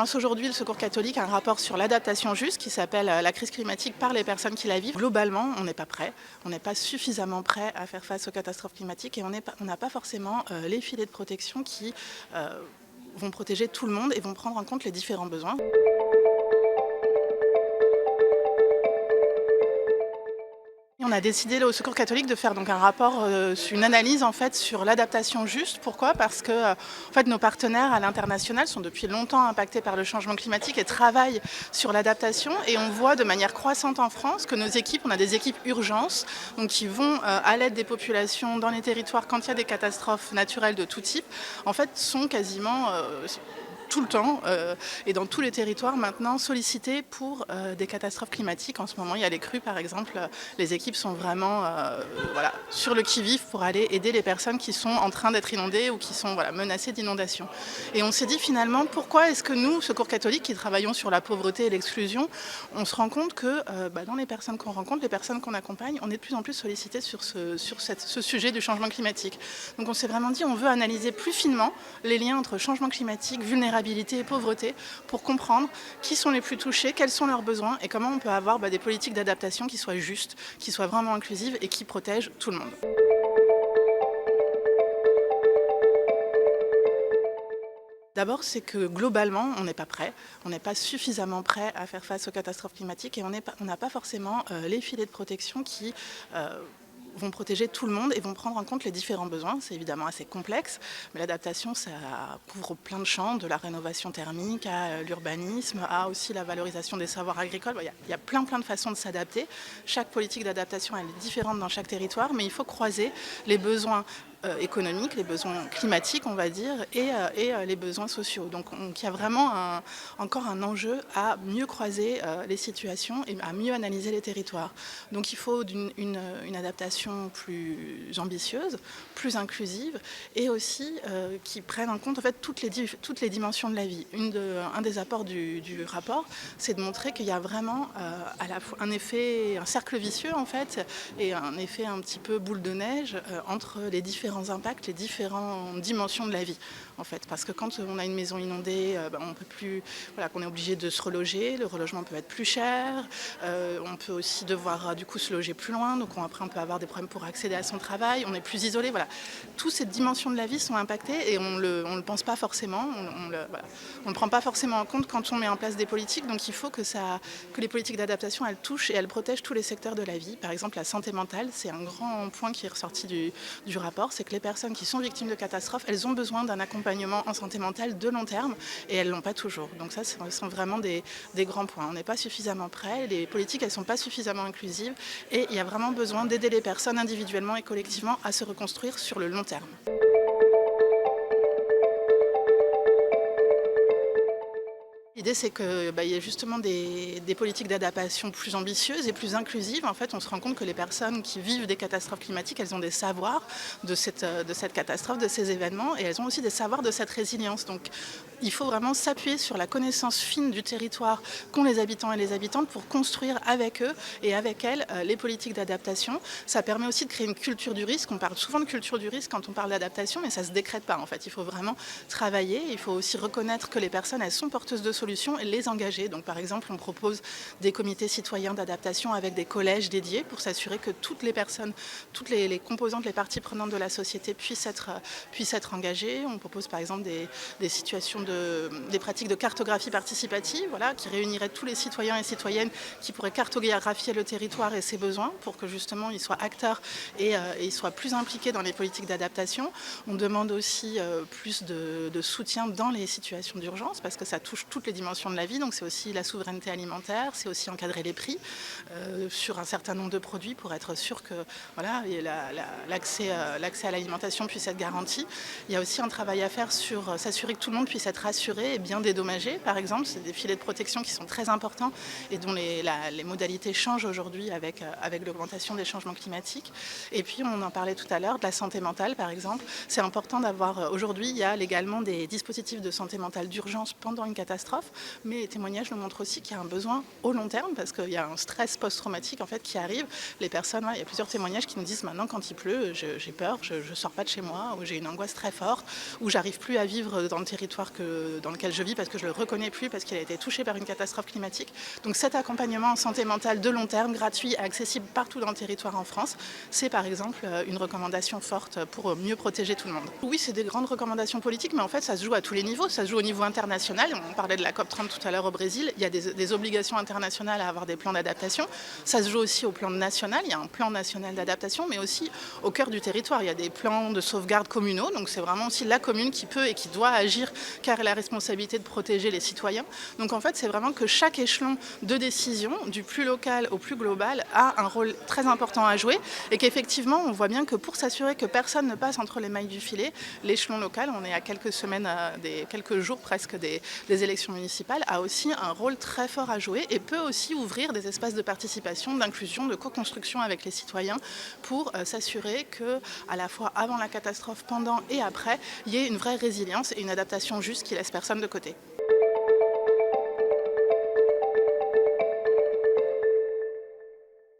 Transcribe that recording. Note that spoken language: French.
lance aujourd'hui, le Secours catholique, un rapport sur l'adaptation juste qui s'appelle « La crise climatique par les personnes qui la vivent ». Globalement, on n'est pas prêt, on n'est pas suffisamment prêt à faire face aux catastrophes climatiques et on n'a pas forcément les filets de protection qui vont protéger tout le monde et vont prendre en compte les différents besoins. On a décidé au Secours catholique de faire donc un rapport, une analyse en fait sur l'adaptation juste. Pourquoi? Parce que en fait, nos partenaires à l'international sont depuis longtemps impactés par le changement climatique et travaillent sur l'adaptation. Et on voit de manière croissante en France que nos équipes, on a des équipes urgences, donc qui vont à l'aide des populations dans les territoires quand il y a des catastrophes naturelles de tout type, en fait, sont quasiment tout le temps et dans tous les territoires maintenant sollicités pour des catastrophes climatiques. En ce moment, il y a les crues par exemple. Les équipes sont vraiment voilà, sur le qui-vive pour aller aider les personnes qui sont en train d'être inondées ou qui sont voilà, menacées d'inondation. Et on s'est dit finalement, pourquoi est-ce que nous, Secours catholique, qui travaillons sur la pauvreté et l'exclusion, on se rend compte que dans les personnes qu'on rencontre, les personnes qu'on accompagne, on est de plus en plus sollicités sur ce sujet du changement climatique. Donc on s'est vraiment dit, on veut analyser plus finement les liens entre changement climatique, vulnérabilité et pauvreté pour comprendre qui sont les plus touchés, quels sont leurs besoins et comment on peut avoir des politiques d'adaptation qui soient justes, qui soient vraiment inclusives et qui protègent tout le monde. D'abord, c'est que globalement, on n'est pas prêt, on n'est pas suffisamment prêt à faire face aux catastrophes climatiques et on n'a pas forcément les filets de protection qui vont protéger tout le monde et vont prendre en compte les différents besoins. C'est évidemment assez complexe, mais l'adaptation, ça couvre plein de champs, de la rénovation thermique à l'urbanisme, à aussi la valorisation des savoirs agricoles. Il y a plein de façons de s'adapter. Chaque politique d'adaptation, elle est différente dans chaque territoire, mais il faut croiser les besoins économiques, les besoins climatiques, on va dire, et les besoins sociaux. Donc il y a vraiment encore un enjeu à mieux croiser les situations et à mieux analyser les territoires. Donc il faut une adaptation plus ambitieuse, plus inclusive et aussi qui prenne en compte en fait, toutes les dimensions de la vie. Un des apports du rapport, c'est de montrer qu'il y a vraiment à la fois un cercle vicieux en fait, et un effet un petit peu boule de neige entre les différents impacts, les différentes dimensions de la vie en fait, parce que quand on a une maison inondée, on peut plus, voilà, qu'on est obligé de se reloger, le relogement peut être plus cher, on peut aussi devoir du coup se loger plus loin, donc après on peut avoir des problèmes pour accéder à son travail, on est plus isolé, voilà. Toutes ces dimensions de la vie sont impactées et on le pense pas forcément, on le prend pas forcément en compte quand on met en place des politiques, donc il faut que les politiques d'adaptation elles touchent et elles protègent tous les secteurs de la vie. Par exemple la santé mentale, c'est un grand point qui est ressorti du rapport, c'est que les personnes qui sont victimes de catastrophes, elles ont besoin d'un accompagnement en santé mentale de long terme et elles ne l'ont pas toujours. Donc ça, ce sont vraiment des grands points. On n'est pas suffisamment prêt, les politiques, elles ne sont pas suffisamment inclusives et il y a vraiment besoin d'aider les personnes individuellement et collectivement à se reconstruire sur le long terme. L'idée, c'est qu'il y a justement des politiques d'adaptation plus ambitieuses et plus inclusives. En fait, on se rend compte que les personnes qui vivent des catastrophes climatiques, elles ont des savoirs de cette catastrophe, de ces événements, et elles ont aussi des savoirs de cette résilience. Donc, il faut vraiment s'appuyer sur la connaissance fine du territoire qu'ont les habitants et les habitantes pour construire avec eux et avec elles les politiques d'adaptation. Ça permet aussi de créer une culture du risque. On parle souvent de culture du risque quand on parle d'adaptation, mais ça ne se décrète pas. En fait, il faut vraiment travailler. Il faut aussi reconnaître que les personnes, elles sont porteuses de solutions et les engager. Donc par exemple, on propose des comités citoyens d'adaptation avec des collèges dédiés pour s'assurer que toutes les personnes, toutes les composantes, les parties prenantes de la société puissent être engagées. On propose par exemple des pratiques de cartographie participative, voilà, qui réuniraient tous les citoyens et citoyennes qui pourraient cartographier le territoire et ses besoins pour que justement ils soient acteurs et ils soient plus impliqués dans les politiques d'adaptation. On demande aussi plus de soutien dans les situations d'urgence parce que ça touche toutes les dimensions de la vie, donc c'est aussi la souveraineté alimentaire, c'est aussi encadrer les prix sur un certain nombre de produits pour être sûr que voilà, l'accès à l'alimentation puisse être garanti. Il y a aussi un travail à faire sur s'assurer que tout le monde puisse être rassuré et bien dédommagé. Par exemple, c'est des filets de protection qui sont très importants et dont les modalités changent aujourd'hui avec l'augmentation des changements climatiques. Et puis, on en parlait tout à l'heure, de la santé mentale, par exemple. C'est important d'avoir, aujourd'hui, il y a légalement des dispositifs de santé mentale d'urgence pendant une catastrophe, mais les témoignages nous montrent aussi qu'il y a un besoin au long terme parce qu'il y a un stress post-traumatique en fait, qui arrive. Les personnes, il y a plusieurs témoignages qui nous disent maintenant quand il pleut, j'ai peur, je ne sors pas de chez moi, ou j'ai une angoisse très forte, ou j'arrive plus à vivre dans le territoire que dans lequel je vis parce que je ne le reconnais plus, parce qu'il a été touché par une catastrophe climatique. Donc cet accompagnement en santé mentale de long terme, gratuit et accessible partout dans le territoire en France, c'est par exemple une recommandation forte pour mieux protéger tout le monde. Oui, c'est des grandes recommandations politiques, mais en fait ça se joue à tous les niveaux. Ça se joue au niveau international. On parlait de la COP30 tout à l'heure au Brésil. Il y a des obligations internationales à avoir des plans d'adaptation. Ça se joue aussi au plan national. Il y a un plan national d'adaptation, mais aussi au cœur du territoire. Il y a des plans de sauvegarde communaux. Donc c'est vraiment aussi la commune qui peut et qui doit agir, car elle a la responsabilité de protéger les citoyens. Donc en fait, c'est vraiment que chaque échelon de décision, du plus local au plus global, a un rôle très important à jouer et qu'effectivement, on voit bien que pour s'assurer que personne ne passe entre les mailles du filet, l'échelon local, on est à quelques semaines, quelques jours presque des élections municipales, a aussi un rôle très fort à jouer et peut aussi ouvrir des espaces de participation, d'inclusion, de co-construction avec les citoyens pour s'assurer que, à la fois avant la catastrophe, pendant et après, il y ait une vraie résilience et une adaptation juste qui laisse personne de côté.